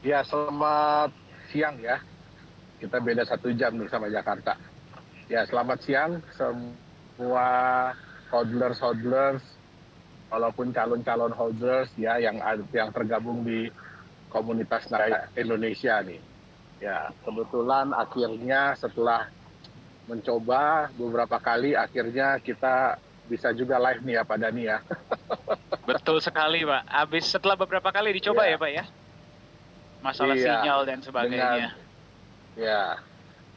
Ya, selamat siang ya. Kita beda 1 jam nih sama Jakarta. Ya, selamat siang semua hodlers, walaupun calon-calon hodlers ya yang tergabung di komunitas Naya Indonesia nih. Ya, kebetulan akhirnya setelah mencoba beberapa kali, akhirnya kita bisa juga live nih ya Pak Dani ya. Betul sekali Pak. Habis setelah beberapa kali dicoba ya Pak ya? Masalah sinyal dan sebagainya.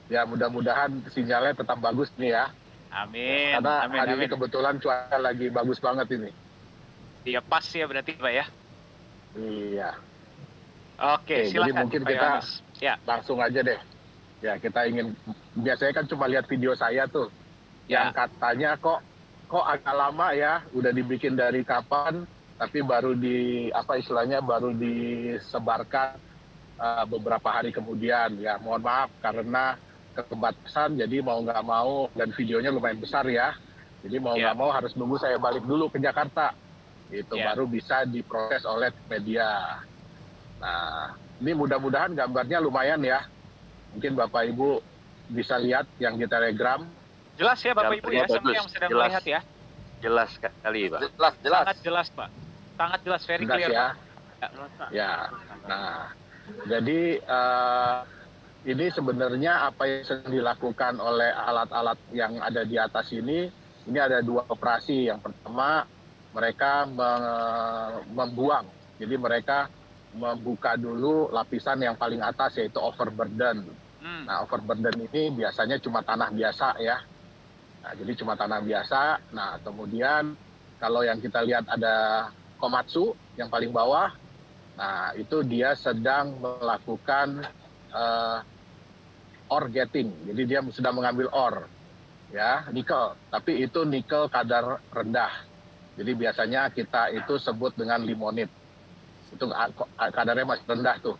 Ya mudah-mudahan sinyalnya tetap bagus nih ya. Amin. Karena amin, hari amin. ini kebetulan cuaca lagi bagus banget ini. Iya pas ya berarti Pak ya? Iya. Oke, silakan. Jadi mungkin Pak kita ya. langsung aja deh. Ya kita biasanya kan cuma lihat video saya tuh. Ya. Yang katanya kok agak lama ya, udah dibikin dari kapan, tapi baru baru disebarkan beberapa hari kemudian. Ya mohon maaf karena keterbatasan, jadi mau nggak mau, dan videonya lumayan besar ya. Jadi mau nggak mau harus nunggu saya balik dulu ke Jakarta. Itu baru bisa diproses oleh media. Nah, ini mudah-mudahan gambarnya lumayan ya. Mungkin Bapak Ibu bisa lihat yang di Telegram. Jelas ya Bapak Ibu ya, semua yang sedang melihat ya. Jelas sekali Pak. Jelas. Sangat jelas Pak. Sangat jelas, very clear ya. Pak. Ya. Nah, jadi ini sebenarnya apa yang sedang dilakukan oleh alat-alat yang ada di atas ini ada 2 operasi. Yang pertama, mereka membuang. Jadi mereka membuka dulu lapisan yang paling atas, yaitu overburden. Nah, overburden ini biasanya cuma tanah biasa ya. Nah, jadi cuma tanah biasa. Nah, kemudian kalau yang kita lihat ada Komatsu yang paling bawah. Nah, itu dia sedang melakukan ore getting. Jadi dia sedang mengambil ore, ya, nikel. Tapi itu nikel kadar rendah. Jadi biasanya kita itu sebut dengan limonit. Itu kadarnya masih rendah tuh.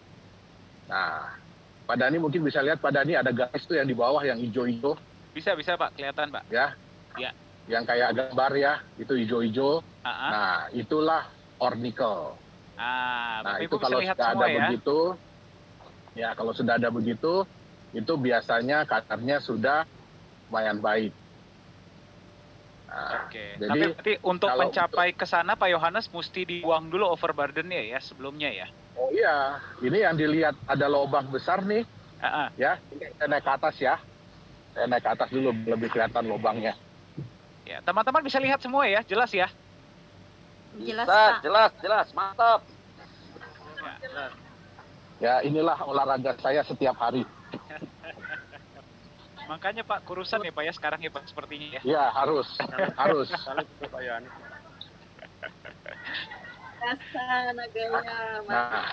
Nah, Pak Dani mungkin bisa lihat, Pak Dani ada garis tuh yang di bawah yang hijau-hijau. Bisa Pak, kelihatan Pak. Ya. Ya. Yang kayak gambar ya, itu hijau-hijau. Nah, itulah ore nikel. Nah, itu kalau sudah ada begitu, ya kalau sudah ada begitu, itu biasanya kadarnya sudah lumayan baik. Nah, oke. Tapi berarti untuk mencapai ke sana Pak Yohanes mesti dibuang dulu overburdennya ya sebelumnya ya? Oh iya, ini yang dilihat ada lubang besar nih. Ya, ini saya naik ke atas ya. Saya naik ke atas dulu, lebih kelihatan lubangnya. Ya, teman-teman bisa lihat semua ya, jelas ya? Jelas Pak. Jelas, mantap. Ya, inilah olahraga saya setiap hari. Makanya Pak, kurusan ya Pak ya sekarang ya Pak sepertinya ya? Ya, harus. Nah,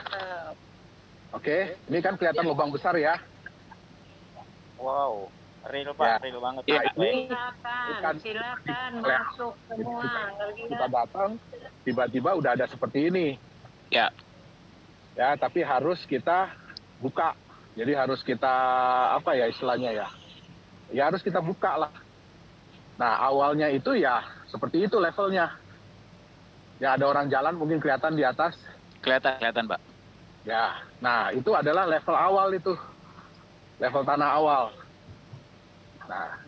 oke, ini kan kelihatan lubang besar ya. Wow, real Pak, real banget. Ya, silakan masuk semua. Kita datang, tiba-tiba udah ada seperti ini. Ya. Ya, tapi harus kita buka. Jadi harus kita apa ya istilahnya ya? Ya harus kita buka lah. Nah, awalnya itu ya seperti itu levelnya. Ya ada orang jalan mungkin kelihatan di atas. Kelihatan Pak. Ya, nah itu adalah level awal itu. Level tanah awal. Nah,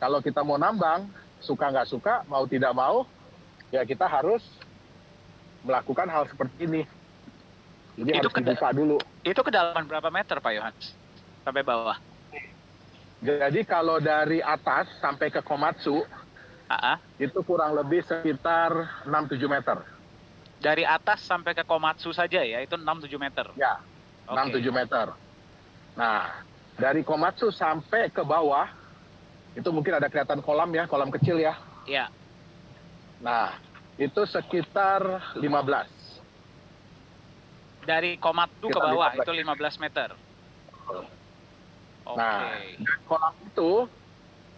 kalau kita mau nambang, suka nggak suka, mau tidak mau, ya kita harus melakukan hal seperti ini. Jadi itu harus dibuka dulu. Itu kedalaman berapa meter Pak Yohanes? Sampai bawah? Jadi kalau dari atas sampai ke Komatsu, itu kurang lebih sekitar 6-7 meter. Dari atas sampai ke Komatsu saja ya, itu 6-7 meter? Ya, 6-7 meter. Nah, dari Komatsu sampai ke bawah, itu mungkin ada kelihatan kolam ya, kolam kecil ya. Iya. Nah, itu sekitar 15. Dari Komatsu ke bawah, itu 15 meter? Nah, kolam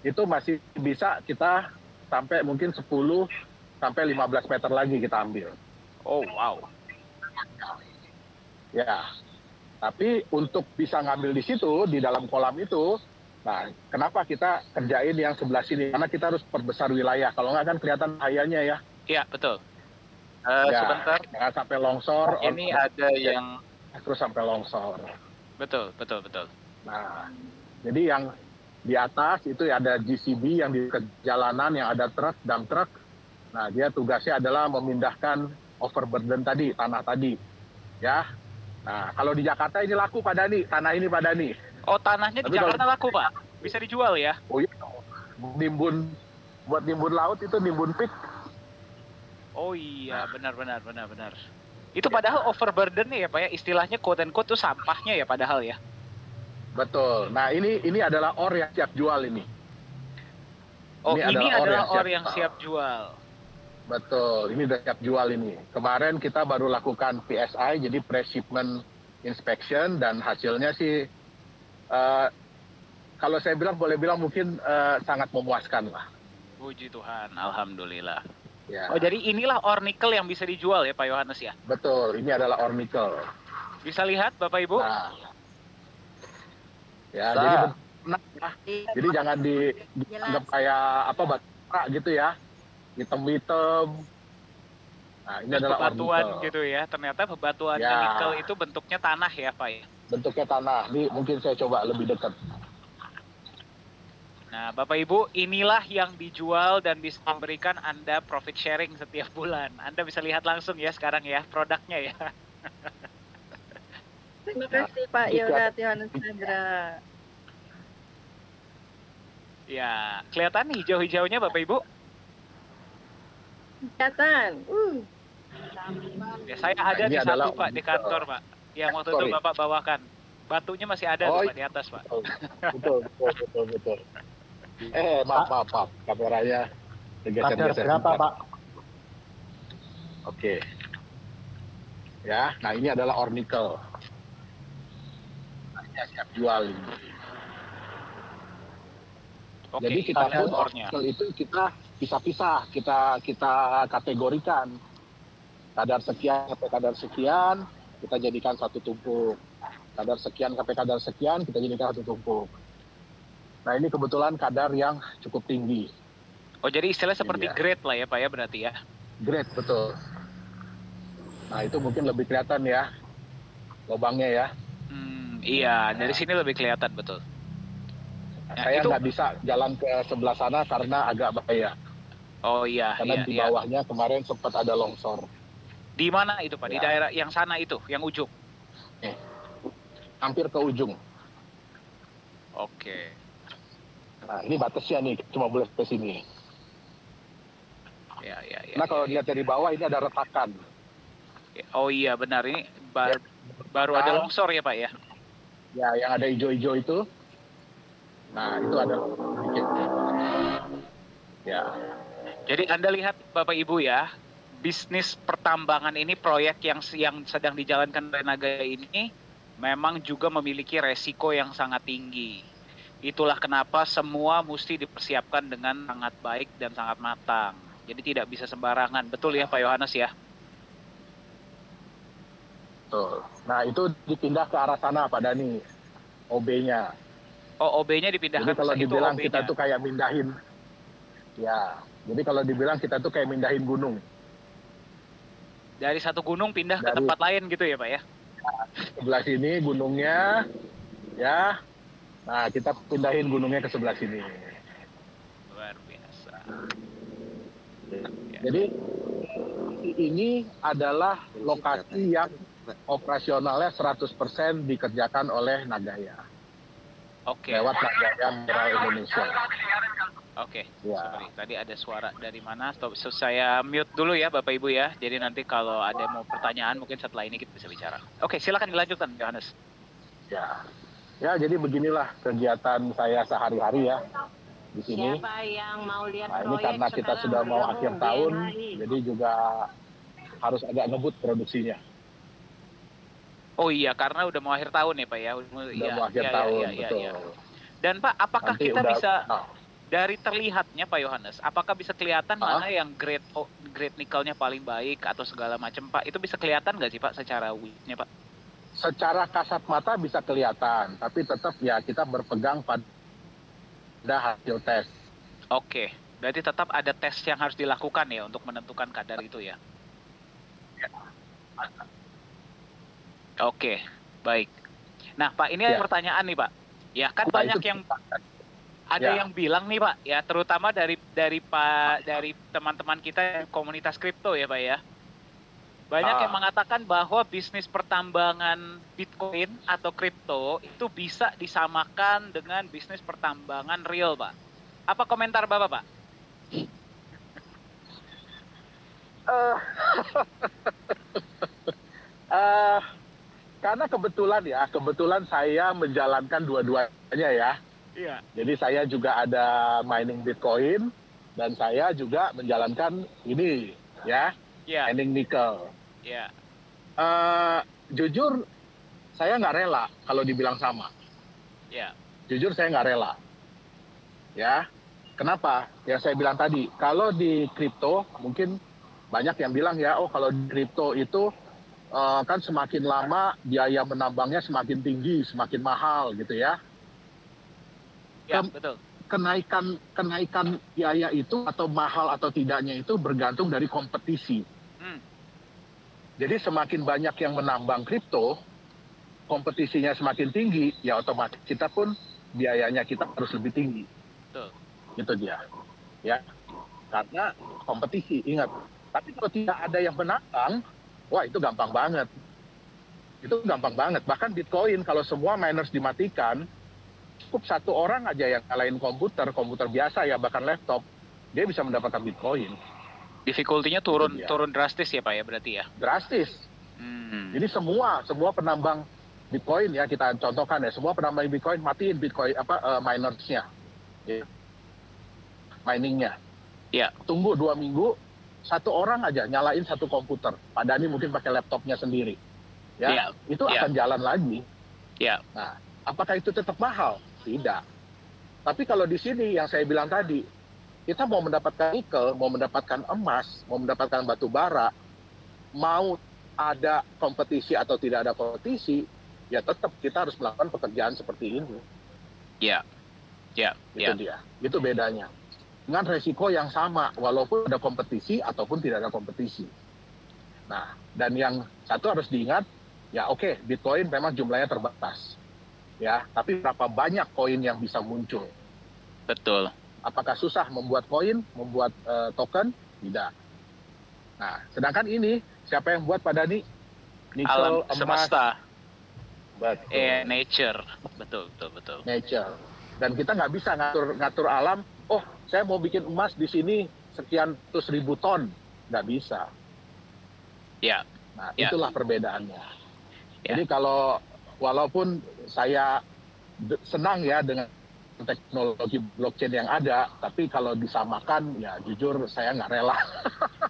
itu masih bisa kita sampai mungkin 10 sampai 15 meter lagi kita ambil. Oh, wow. Ya, tapi untuk bisa ngambil di situ, di dalam kolam itu, nah kenapa kita kerjain yang sebelah sini? Karena kita harus perbesar wilayah, kalau nggak kan kelihatan bahayanya ya. Iya, betul. Sebentar. Jangan sampai longsor. Ini ada yang terus sampai longsor. Betul, betul, betul. Nah, jadi yang di atas itu ada GCB yang di jalanan yang ada truk, dump truck. Nah, dia tugasnya adalah memindahkan overburden tadi, tanah tadi. Ya. Nah, kalau di Jakarta ini laku Pak Dani, tanah ini Pak Dani. Oh, tanahnya di Tapi Jakarta kalau- laku, Pak? Bisa dijual ya? Oh iya, buat nimbun laut itu nimbun pit. Oh iya, benar. Itu padahal overburden ya, Pak ya? Istilahnya quote and quote itu sampahnya ya padahal ya? Betul. Nah, ini adalah ore yang siap jual ini. Oh, ini adalah ore yang jual. siap jual. Betul, ini udah siap jual ini. Kemarin kita baru lakukan PSI, jadi pre-shipment inspection, dan hasilnya sih, kalau saya bilang, boleh bilang mungkin sangat memuaskan lah. Puji Tuhan, Alhamdulillah. Ya. Oh, jadi inilah ore nickel yang bisa dijual ya Pak Yohanes ya? Betul, ini adalah ore nickel. Bisa lihat Bapak Ibu? Nah, ya, jadi jadi jangan dianggap kayak apa batu bara gitu ya, hitam-hitam. Nah, ini adalah ore bebatuan nickel. gitu ya. Ternyata bebatuan Ya. nikel itu bentuknya tanah ya Pak ya? Bentuknya tanah. Ini mungkin saya coba lebih dekat. Nah, Bapak Ibu, inilah yang dijual dan bisa memberikan Anda profit sharing setiap bulan. Anda bisa lihat langsung ya sekarang ya produknya ya. Terima kasih Pak Yohanes Chandra. Ya, kelihatan hijau-hijaunya Bapak Ibu? Kelihatan. Ya, saya ada Ini di adalah satu Pak di kantor Pak. Yang waktu itu Sorry. Bapak bawakan. Batunya masih ada tuh, Pak di atas Pak. Betul. Maaf. Kameranya Kadar geser-geser. berapa, sebentar. Pak? Oke. Ya, nah ini adalah ore nickel. Nah, ini siap jual ini. Oke, Jadi kita ada pun ore ornya. nickel itu kita pisah-pisah, kita kategorikan. Kadar sekian sampai kadar sekian, kita jadikan satu tumpuk. Kadar sekian sampai kadar sekian, kita jadikan satu tumpuk. Nah, ini kebetulan kadar yang cukup tinggi. Oh, jadi istilah seperti Iya. grade lah ya Pak ya berarti ya? Grade, betul. Nah, itu mungkin lebih kelihatan ya, lubangnya ya. Iya, dari sini lebih kelihatan betul. Nah, Saya itu- nggak bisa jalan ke sebelah sana karena agak bahaya. Oh iya, Karena iya, di iya. bawahnya kemarin sempat ada longsor. Di mana itu Pak? Di Ya. daerah yang sana itu, yang ujung? Hampir ke ujung. Oke. Nah, ini batasnya nih, cuma boleh ke sini. Ya. Nah, kalau dilihat dari bawah ini ada retakan. Oh iya, benar. Ini baru ada longsor ya Pak ya? Ya, yang ada hijau-hijau itu. Nah, itu ada sedikit. Ya, Jadi Anda lihat Bapak Ibu ya, bisnis pertambangan ini, proyek yang sedang dijalankan oleh Nagaya ini memang juga memiliki resiko yang sangat tinggi. Itulah kenapa semua mesti dipersiapkan dengan sangat baik dan sangat matang. Jadi tidak bisa sembarangan. Betul ya Pak Yohanes ya? betul. Nah, itu dipindah ke arah sana Pak Dani, OB-nya. Oh, OB-nya dipindahkan Jadi kalau ke itu dibilang OB-nya. kita tuh kayak mindahin, ya. Jadi kalau dibilang kita tuh kayak mindahin gunung. Dari satu gunung pindah ke Dari- tempat lain gitu ya Pak ya? Sebelah sini gunungnya, ya. Nah, kita pindahin gunungnya ke sebelah sini. Luar biasa. Jadi ini adalah lokasi yang operasionalnya 100% dikerjakan oleh Nagaya. Oke. Lewat Nagaya Mineral Indonesia. Oke, Ya. sorry. Tadi ada suara dari mana? Stop. Saya mute dulu ya Bapak Ibu ya. Jadi nanti kalau ada mau pertanyaan mungkin setelah ini kita bisa bicara. Oke, silakan dilanjutkan Yohanes. Ya. Ya, jadi beginilah kegiatan saya sehari-hari ya di sini. Siapa yang mau lihat Nah, ini proyek karena kita sekarang sudah mau bergabung akhir tahun, BNHI. jadi juga harus agak ngebut produksinya. Oh iya, karena udah mau akhir tahun ya Pak ya. Udah mau akhir tahun, betul. Dan Pak, apakah Nanti kita udah- bisa nah, dari terlihatnya Pak Yohanes, apakah bisa kelihatan mana yang grade nikelnya paling baik atau segala macam Pak? Itu bisa kelihatan nggak sih Pak secara widthnya Pak? secara kasat mata bisa kelihatan, tapi tetap ya kita berpegang pada hasil tes. Oke, berarti tetap ada tes yang harus dilakukan ya untuk menentukan kadar itu ya. Oke, baik. Nah, Pak, ini Ya. pertanyaan nih, Pak. Ya, kan Wah, banyak itu- yang ada Ya. yang bilang nih, Pak, ya terutama dari teman-teman kita yang komunitas kripto ya, Pak ya. Banyak yang mengatakan bahwa bisnis pertambangan Bitcoin atau kripto itu bisa disamakan dengan bisnis pertambangan real, Pak. Apa komentar Bapak, Pak? Karena kebetulan saya menjalankan dua-duanya ya. Iya. Jadi saya juga ada mining Bitcoin dan saya juga menjalankan ini ya, Iya. mining nikel. Iya. Jujur saya nggak rela kalau dibilang sama. Iya. Jujur saya nggak rela. Ya, kenapa? Yang saya bilang tadi, kalau di kripto mungkin banyak yang bilang ya, oh kalau di kripto itu kan semakin lama biaya menambangnya semakin tinggi, semakin mahal gitu ya. Iya, betul. Kenaikan biaya itu atau mahal atau tidaknya itu bergantung dari kompetisi. Jadi semakin banyak yang menambang kripto, kompetisinya semakin tinggi, ya otomatis kita pun biayanya kita harus lebih tinggi. Betul. Gitu dia. Ya. Karena kompetisi, ingat. Tapi kalau tidak ada yang menambang, wah itu gampang banget. Itu gampang banget. Bahkan Bitcoin kalau semua miners dimatikan, cukup satu orang aja yang nyalain komputer biasa ya, bahkan laptop, dia bisa mendapatkan Bitcoin. Difficulty-nya turun Iya. turun drastis ya, Pak ya, berarti ya. Drastis. Jadi semua penambang Bitcoin ya, kita contohkan ya, semua penambang Bitcoin matiin Bitcoin minersnya, ya. Miningnya. Iya. Tunggu 2 minggu, satu orang aja nyalain satu komputer. Padahal ini mungkin pakai laptopnya sendiri. Ya, Iya. itu Iya. akan jalan lagi. Iya. Nah, apakah itu tetap mahal? Tidak. Tapi kalau di sini yang saya bilang tadi, kita mau mendapatkan nikel, mau mendapatkan emas, mau mendapatkan batu bara, mau ada kompetisi atau tidak ada kompetisi, ya tetap kita harus melakukan pekerjaan seperti ini. Iya. Iya. Itu dia. Itu bedanya. Dengan resiko yang sama, walaupun ada kompetisi ataupun tidak ada kompetisi. Nah, dan yang satu harus diingat, ya oke, Bitcoin memang jumlahnya terbatas. Ya, tapi berapa banyak koin yang bisa muncul? Betul. Apakah susah membuat koin, membuat token? Tidak. Nah, sedangkan ini, siapa yang buat pada nih? Nikel, Alam emas, semesta. betul. Nature. Betul. Nature. Dan kita nggak bisa ngatur alam, oh saya mau bikin emas di sini sekian ratus ribu ton. Nggak bisa. Ya. Nah, Ya. itulah perbedaannya. Ya. Jadi kalau walaupun saya senang ya dengan teknologi blockchain yang ada, tapi kalau disamakan, ya jujur saya nggak rela.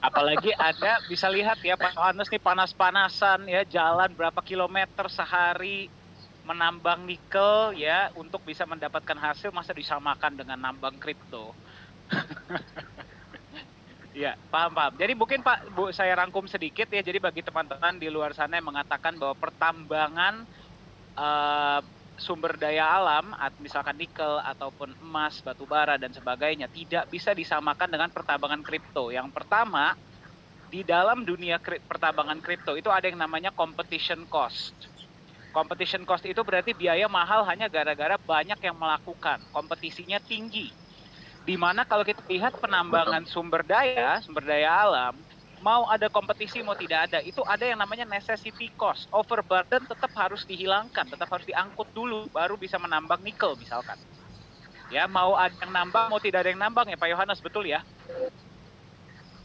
Apalagi ada, bisa lihat ya Pak Yohanes nih panas-panasan ya, jalan berapa kilometer sehari menambang nikel ya untuk bisa mendapatkan hasil, masa disamakan dengan nambang kripto. Ya, paham. Jadi mungkin Pak, Bu, saya rangkum sedikit ya. Jadi bagi teman-teman di luar sana yang mengatakan bahwa pertambangan sumber daya alam, misalkan nikel ataupun emas, batu bara dan sebagainya, tidak bisa disamakan dengan pertambangan kripto. Yang pertama, di dalam dunia pertambangan kripto itu ada yang namanya competition cost. Competition cost itu berarti biaya mahal hanya gara-gara banyak yang melakukan. Kompetisinya tinggi. Di mana kalau kita lihat penambangan sumber daya alam, mau ada kompetisi mau tidak ada, itu ada yang namanya necessity cost. Overburden tetap harus dihilangkan, tetap harus diangkut dulu baru bisa menambang nikel misalkan. Ya, mau ada yang nambang mau tidak ada yang nambang ya Pak Yohanes, betul ya?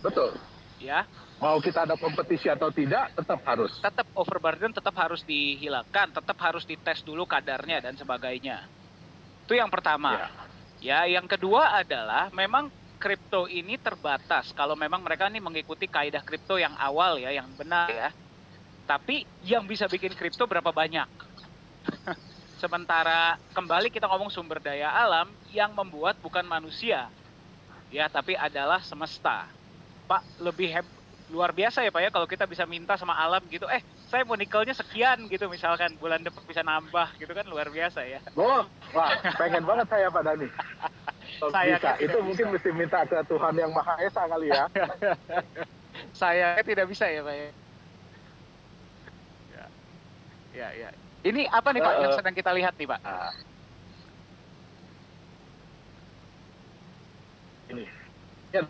Betul. Ya. Mau kita ada kompetisi atau tidak, tetap harus. Tetap overburden tetap harus dihilangkan, tetap harus dites dulu kadarnya dan sebagainya. Itu yang pertama. Ya, yang kedua adalah memang kripto ini terbatas. Kalau memang mereka ini mengikuti kaidah kripto yang awal ya, yang benar ya. Tapi yang bisa bikin kripto berapa banyak? Sementara kembali kita ngomong sumber daya alam yang membuat bukan manusia. Ya, tapi adalah semesta. Pak, lebih luar biasa ya Pak ya kalau kita bisa minta sama alam gitu, saya mau nikelnya sekian gitu misalkan, bulan depan bisa nambah gitu kan, luar biasa ya. Oh, wah, pengen banget saya Pak Dhani. Saya bisa, itu mungkin mesti minta ke Tuhan Yang Maha Esa kali ya. Saya tidak bisa ya Pak ya. Ya, ya. Ini apa nih Pak yang sedang kita lihat nih Pak? Ini. Ya.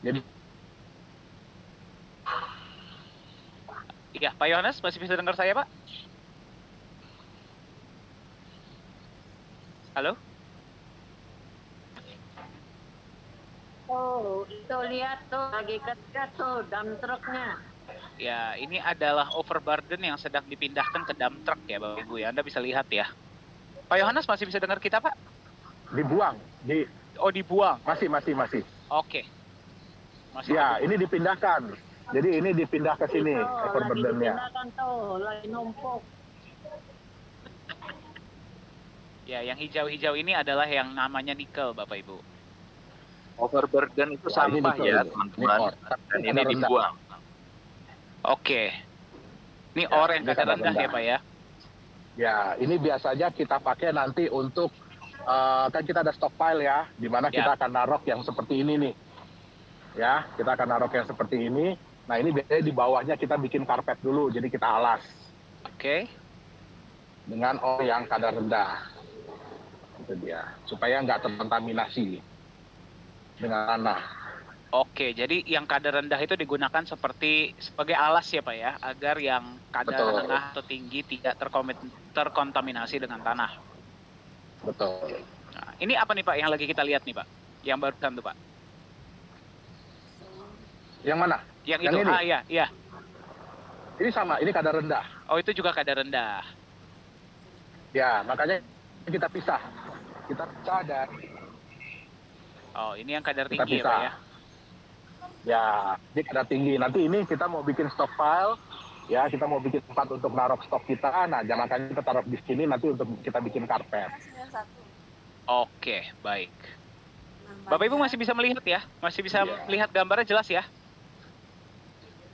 Jadi Iya, Pak Yohanes masih bisa dengar saya Pak? Halo? Oh, itu lihat tuh lagi kerja tuh dump truknya. Ya, ini adalah overburden yang sedang dipindahkan ke dump truck ya Bapak Ibu ya. Anda bisa lihat ya. Pak Yohanes masih bisa dengar kita Pak? dibuang, dibuang. Masih. Oke. Masih Ya, dibuang. ini dipindahkan. Jadi ini dipindah ke sini overburdennya. Dipindahkan tuh, lagi numpuk. Ya, yang hijau-hijau ini adalah yang namanya nikel Bapak Ibu. Overburden itu Wah, ini sampah betul. ya Ini teman-teman. or. Dan ini Kadar rendah. dibuang. Oke. Ini Ya, ore yang ini kadar kadar rendah ya rendah. Pak ya? Ya, ini biasanya kita pakai nanti untuk kan kita ada stockpile ya, di mana kita akan narok yang seperti ini nih. Ya, kita akan narok yang seperti ini. Nah, ini biasanya di bawahnya kita bikin karpet dulu, jadi kita alas. Oke. Dengan ore yang kadar rendah. Itu dia, supaya nggak terkontaminasi dengan tanah. Oke, jadi yang kadar rendah itu digunakan sebagai alas ya Pak ya, agar yang kadar Betul. rendah atau tinggi tidak terkontaminasi dengan tanah. Betul. Nah, ini apa nih Pak yang lagi kita lihat nih Pak? Yang barusan tuh Pak. Yang mana? Yang Yang itu, ini? iya. Ini sama, ini kadar rendah. Oh itu juga kadar rendah. Ya, makanya kita pisah. Kita pisah dari Oh ini yang kadar kita tinggi ya pisah. Pak ya? Ya, ini kadar tinggi. Nanti ini kita mau bikin stockpile. Ya, kita mau bikin tempat untuk naruh stok kita. Nah, jangan kita taruh di sini nanti untuk kita bikin karpet. Oke, baik. Bapak Ibu masih bisa melihat ya? Masih bisa melihat gambarnya jelas ya?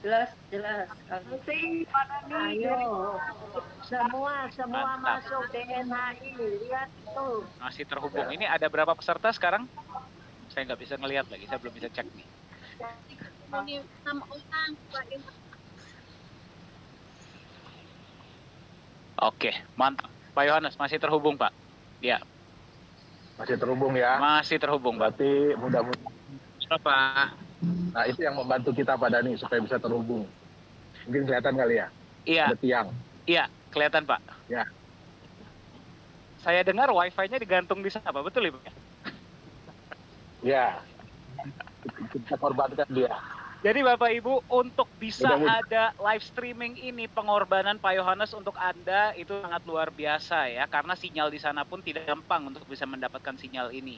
Jelas. Nanti pada nih, ayo. Semua Mantap. masuk DNHI. Lihat tuh. Masih terhubung. Ini ada berapa peserta sekarang? Saya nggak bisa ngelihat lagi, saya belum bisa cek nih. 6 orang. Oke, mantap. Pak Yohanes masih terhubung Pak? Ya, Masih terhubung ya. masih terhubung Pak. Berarti mudah-mudahan. Pak. Nah, itu yang membantu kita pada nih supaya bisa terhubung. Mungkin kelihatan kali ya? Iya, Ada tiang. iya, kelihatan Pak. Ya. Saya dengar wifi-nya digantung di sana, Pak. Betul ya Pak? Ya. Kita korbankan dia. Jadi Bapak Ibu, untuk bisa Mudah-mudahan. ada live streaming ini, pengorbanan Pak Yohanes untuk Anda itu sangat luar biasa ya. Karena sinyal di sana pun tidak gampang untuk bisa mendapatkan sinyal ini.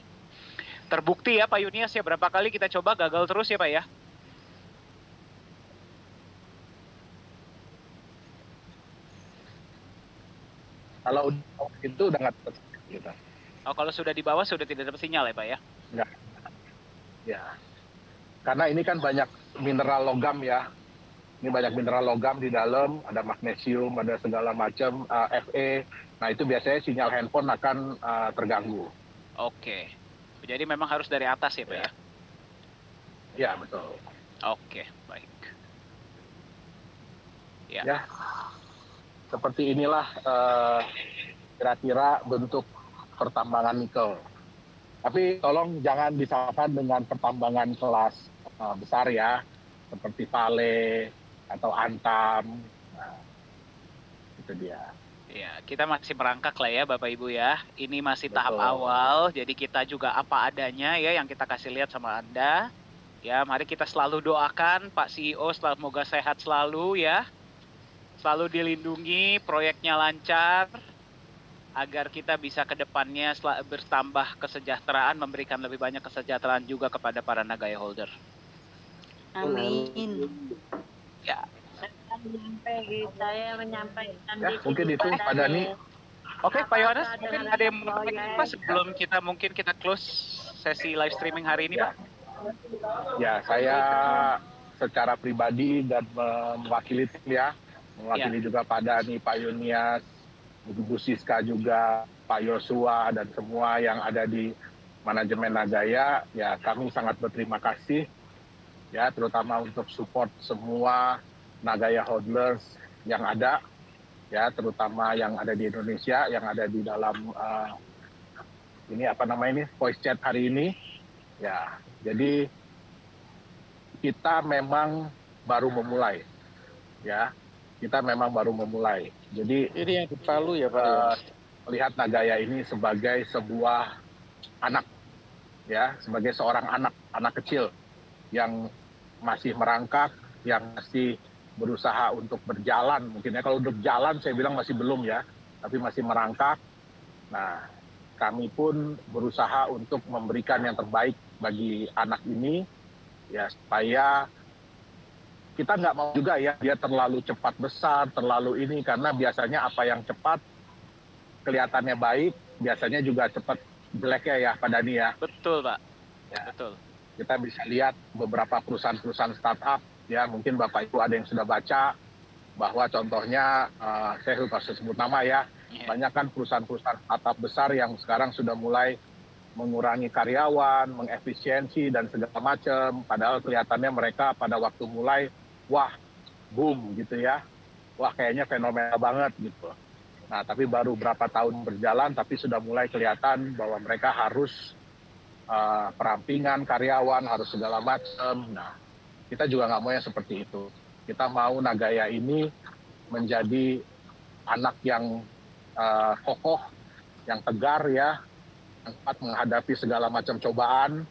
Terbukti ya Pak Yunias ya, berapa kali kita coba gagal terus ya Pak ya? Kalau itu udah nggak tetap kita. Oh, kalau sudah di bawah sudah tidak dapat sinyal ya Pak ya? Nggak. Ya. Karena ini kan banyak mineral logam ya. Ini banyak mineral logam di dalam, ada magnesium, ada segala macam, Fe. Nah, itu biasanya sinyal handphone akan terganggu. Oke. Jadi memang harus dari atas ya Pak ya? Ya, betul. Oke, baik. Ya. Ya. Seperti inilah kira-kira bentuk pertambangan nikel. Tapi tolong jangan disamakan dengan pertambangan kelas besar ya, seperti Vale atau Antam. Nah, itu dia. Ya, kita masih merangkak lah ya Bapak Ibu ya. Ini masih tahap Betul. awal, jadi kita juga apa adanya ya yang kita kasih lihat sama Anda. Ya, mari kita selalu doakan Pak CEO semoga sehat selalu ya. Selalu dilindungi, proyeknya lancar, agar kita bisa ke depannya bertambah kesejahteraan, memberikan lebih banyak kesejahteraan juga kepada para Nagaya holder. Amin. Ya, Saya menyampaikan Ya, mungkin itu Pak Dani. oke Pak Yohanes, mungkin ada yang mau Pak sebelum kita close sesi live streaming hari ini Pak? Ya, saya secara pribadi dan mewakili tim ya, mewakili juga Pak Dani, Pak Yunias, Bu Siska juga, Pak Yosua, dan semua yang ada di manajemen Nagaya, ya kami sangat berterima kasih, ya terutama untuk support semua Nagaya hodlers yang ada, ya terutama yang ada di Indonesia, yang ada di dalam voice chat hari ini. Ya, jadi kita memang baru memulai, ya. Kita memang baru memulai. Jadi Ini yang di Palu ya Pak? Melihat Nagaya ini sebagai sebuah anak, ya, sebagai seorang anak kecil yang masih merangkak, yang masih berusaha untuk berjalan. Mungkin ya kalau untuk jalan saya bilang masih belum ya, tapi masih merangkak. Nah, kami pun berusaha untuk memberikan yang terbaik bagi anak ini, ya supaya kita nggak mau juga ya dia terlalu cepat besar, terlalu ini, karena biasanya apa yang cepat kelihatannya baik, biasanya juga cepat jeleknya ya Pak Dhani ya. Betul Pak, Ya. betul. Kita bisa lihat beberapa perusahaan-perusahaan startup, ya mungkin Bapak Ibu ada yang sudah baca, bahwa contohnya, saya lupa sebut nama ya, banyak kan perusahaan-perusahaan startup besar yang sekarang sudah mulai mengurangi karyawan, mengefisiensi dan segala macam, padahal kelihatannya mereka pada waktu mulai, wah boom gitu ya, wah kayaknya fenomenal banget gitu. Nah, tapi baru berapa tahun berjalan, tapi sudah mulai kelihatan bahwa mereka harus perampingan karyawan, harus segala macam. Nah, kita juga nggak mau yang seperti itu. Kita mau Nagaya ini menjadi anak yang kokoh, yang tegar ya, yang kuat menghadapi segala macam cobaan.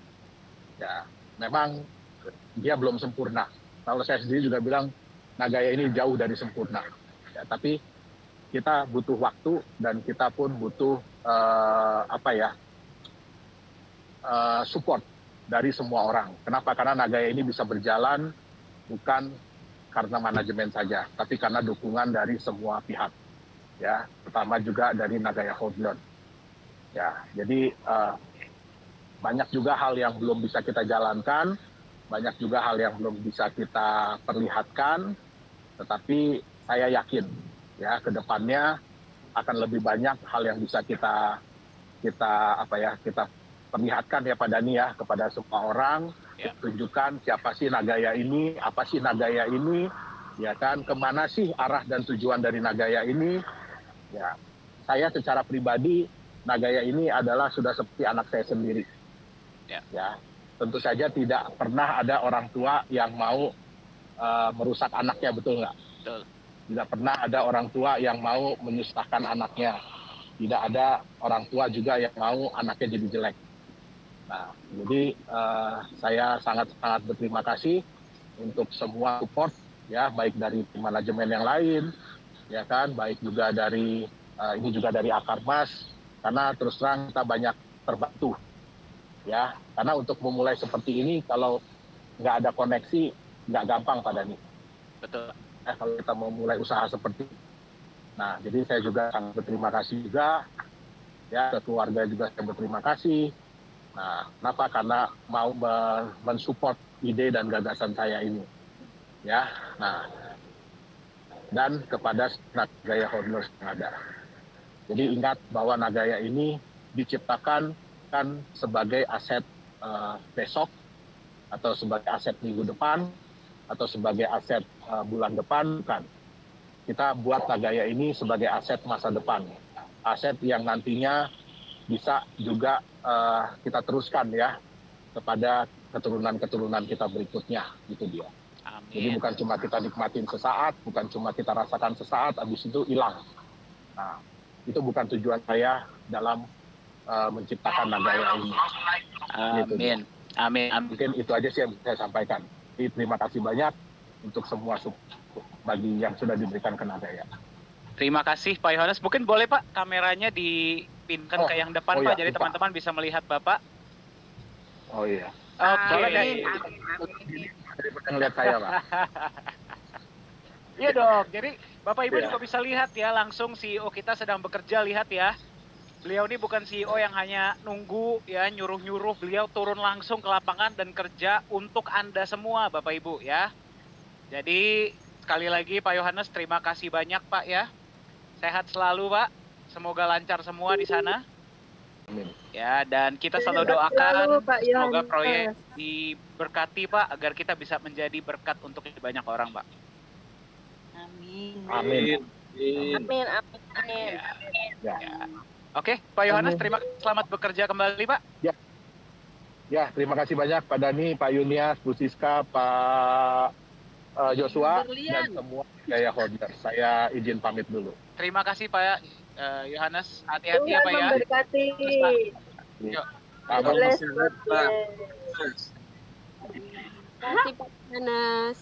Ya, memang dia belum sempurna. Kalau saya sendiri juga bilang Nagaya ini jauh dari sempurna. Ya, tapi kita butuh waktu dan kita pun butuh support dari semua orang. Kenapa? Karena Nagaya ini bisa berjalan bukan karena manajemen saja, tapi karena dukungan dari semua pihak. Ya, pertama juga dari Nagaya Hodler. Ya, jadi banyak juga hal yang belum bisa kita jalankan, banyak juga hal yang belum bisa kita perlihatkan, tetapi saya yakin ya ke depannya akan lebih banyak hal yang bisa kita perlihatkan ya Pak Dhani ya kepada semua orang, Ya. tunjukkan siapa sih Nagaya ini, apa sih Nagaya ini, ya kan, kemana sih arah dan tujuan dari Nagaya ini. Ya, saya secara pribadi Nagaya ini adalah sudah seperti anak saya sendiri. Ya, tentu saja tidak pernah ada orang tua yang mau merusak anaknya, betul nggak? Betul. Tidak pernah ada orang tua yang mau menyusahkan anaknya. Tidak ada orang tua juga yang mau anaknya jadi jelek. Nah, jadi saya sangat-sangat berterima kasih untuk semua support, ya, baik dari manajemen yang lain, ya kan, baik juga dari ini juga dari Akarmas, karena terus terang kita banyak terbantu, ya, karena untuk memulai seperti ini kalau nggak ada koneksi nggak gampang Pak Dhani. Betul. Kalau kita mau mulai usaha seperti itu. Nah, jadi saya juga sangat berterima kasih juga, ya, ke keluarga juga saya berterima kasih. Nah, kenapa? Karena mau mensupport ide dan gagasan saya ini, ya. Nah, dan kepada Nagaya Hodlers yang ada. Jadi ingat bahwa Nagaya ini diciptakan kan sebagai aset besok, atau sebagai aset minggu depan, atau sebagai aset bulan depan, kan. Kita buat Nagaya ini sebagai aset masa depan, aset yang nantinya bisa juga kita teruskan ya kepada keturunan-keturunan kita berikutnya, gitu dia. Amin. Jadi bukan cuma kita nikmatin sesaat, bukan cuma kita rasakan sesaat, habis itu hilang. Nah, itu bukan tujuan saya dalam menciptakan Nagaya ini. Gitu dia. Amin. Amin. Amin. Mungkin itu aja sih yang saya sampaikan. Jadi, terima kasih banyak untuk semua bagi yang sudah diberikan ke Nagaya. Terima kasih Pak Yohanes. Mungkin boleh Pak kameranya dipinkan ke yang depan Pak, iya, jadi lupa. teman-teman bisa melihat Bapak. Oh iya. Oke. Boleh ngeliat saya, Pak. Iya dong. Jadi Bapak Ibu Iya. juga bisa lihat ya, langsung CEO kita sedang bekerja, lihat ya. Beliau ini bukan CEO yang hanya nunggu ya, nyuruh-nyuruh, beliau turun langsung ke lapangan dan kerja untuk Anda semua Bapak Ibu ya. Jadi sekali lagi Pak Yohanes, terima kasih banyak Pak ya. Sehat selalu Pak. Semoga lancar semua di sana. Amin. Ya, dan kita selalu Sehat doakan selalu, Pak semoga Yohanes. proyek diberkati Pak, agar kita bisa menjadi berkat untuk lebih banyak orang Pak. Amin. Amin. Amin. Amin. Ya. Oke, Pak Yohanes, terima kasih. Selamat bekerja kembali, Pak. Ya, terima kasih banyak Pak Dani, Pak Yunias, Bu Siska, Pak Joshua, dan semua Jaya Holder. Saya izin pamit dulu. Terima kasih Pak Yohanes. Hati-hati ya Pak ya. Memberkati. Yuk. Amin. Bless. Pak. Terima kasih Pak Yohanes.